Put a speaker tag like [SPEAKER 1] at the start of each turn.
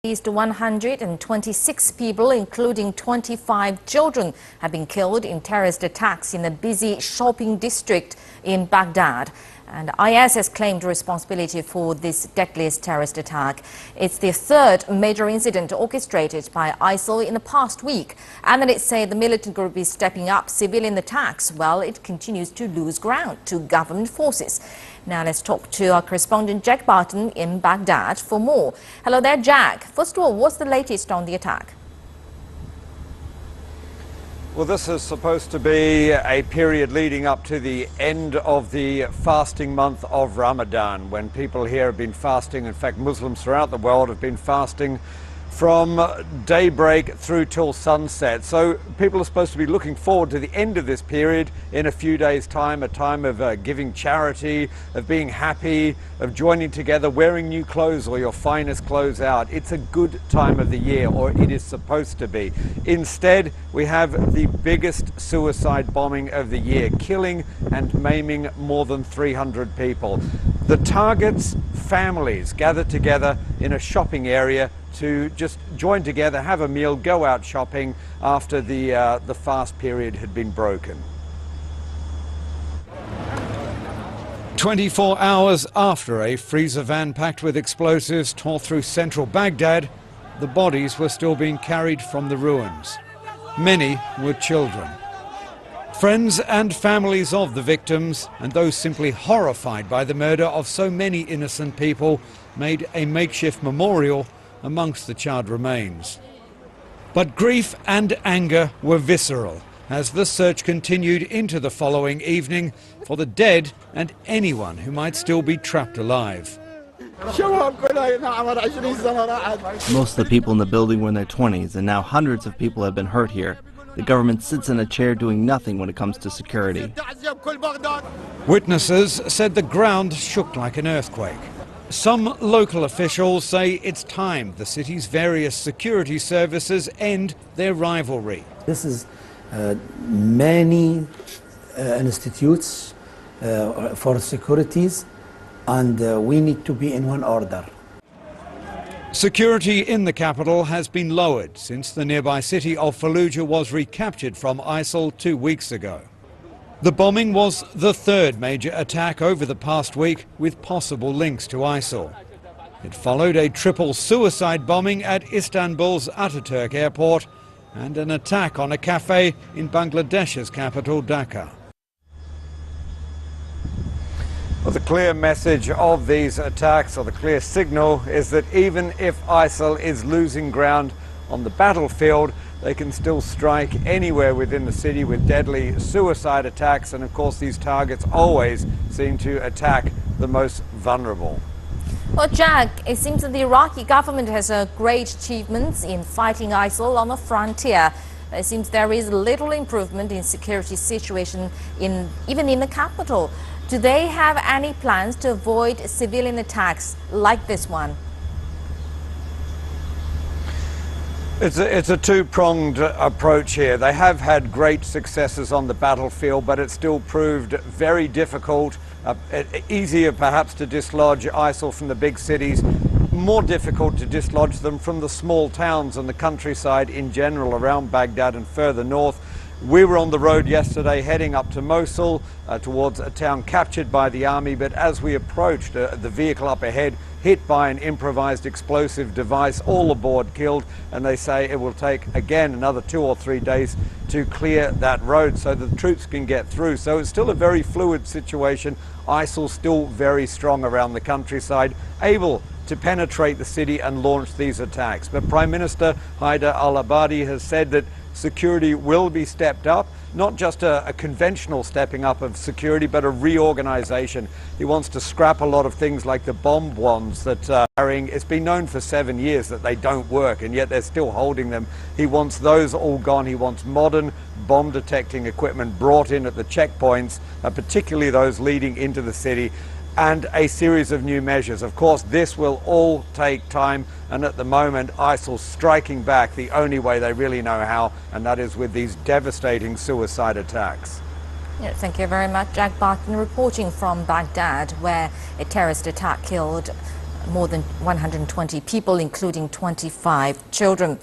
[SPEAKER 1] At least 126 people, including 25 children, have been killed in terrorist attacks in a busy shopping district in Baghdad. And IS has claimed responsibility for this deadliest terrorist attack. It's the third major incident orchestrated by ISIL in the past week. Analysts say the militant group is stepping up civilian attacks while it continues to lose ground to government forces. Now let's talk to our correspondent Jack Barton in Baghdad for more. Hello there, Jack. First of all, what's the latest on the attack?
[SPEAKER 2] Well, this is supposed to be a period leading up to the end of the fasting month of Ramadan, when people here have been fasting. In fact, Muslims throughout the world have been fasting from daybreak through till sunset. So people are supposed to be looking forward to the end of this period in a few days' time, a time of giving charity, of being happy, of joining together, wearing new clothes or your finest clothes out. It's a good time of the year, or it is supposed to be. Instead, we have the biggest suicide bombing of the year, killing and maiming more than 300 people. The targets, families gathered together in a shopping area to just join together, have a meal, go out shopping after the fast period had been broken.
[SPEAKER 3] 24 hours after a freezer van packed with explosives tore through central Baghdad, the bodies were still being carried from the ruins. Many were children. Friends and families of the victims, and those simply horrified by the murder of so many innocent people, made a makeshift memorial amongst the charred remains. But grief and anger were visceral as the search continued into the following evening for the dead and anyone who might still be trapped alive.
[SPEAKER 4] Most of the people in the building were in their 20s, and now hundreds of people have been hurt here. The government sits in a chair doing nothing when it comes to security.
[SPEAKER 3] Witnesses said the ground shook like an earthquake. Some local officials say it's time the city's various security services end their rivalry.
[SPEAKER 5] This is many institutes for securities, and we need to be in one order.
[SPEAKER 3] Security in the capital has been lowered since the nearby city of Fallujah was recaptured from ISIL 2 weeks ago. The bombing was the third major attack over the past week with possible links to ISIL. It followed a triple suicide bombing at Istanbul's Ataturk airport and an attack on a cafe in Bangladesh's capital, Dhaka.
[SPEAKER 2] Well, the clear message of these attacks, or the clear signal, is that even if ISIL is losing ground on the battlefield, they can still strike anywhere within the city with deadly suicide attacks. And of course, these targets always seem to attack the most vulnerable.
[SPEAKER 1] Well, Jack, it seems that the Iraqi government has great achievements in fighting ISIL on the frontier. It seems there is little improvement in security situation even in the capital. Do they have any plans to avoid civilian attacks like this one?
[SPEAKER 2] It's a two-pronged approach here. They have had great successes on the battlefield, but it's still proved very difficult, easier perhaps to dislodge ISIL from the big cities, more difficult to dislodge them from the small towns and the countryside in general around Baghdad and further north. We were on the road yesterday heading up to Mosul towards a town captured by the army, but as we approached, the vehicle up ahead hit by an improvised explosive device, all aboard killed, and they say it will take again another 2 or 3 days to clear that road so that the troops can get through. So it's still a very fluid situation. ISIL still very strong around the countryside, able to penetrate the city and launch these attacks. But Prime Minister Haider al-Abadi has said that security will be stepped up, not just a conventional stepping up of security, but a reorganization. He wants to scrap a lot of things like the bomb wands that carrying. It's been known for 7 years that they don't work, and yet they're still holding them. He wants those all gone. He wants modern bomb detecting equipment brought in at the checkpoints, particularly those leading into the city, and a series of new measures. Of course, this will all take time, and at the moment, ISIL's striking back the only way they really know how, and that is with these devastating suicide attacks.
[SPEAKER 1] Yeah, thank you very much, Jack Barton, reporting from Baghdad, where a terrorist attack killed more than 120 people, including 25 children.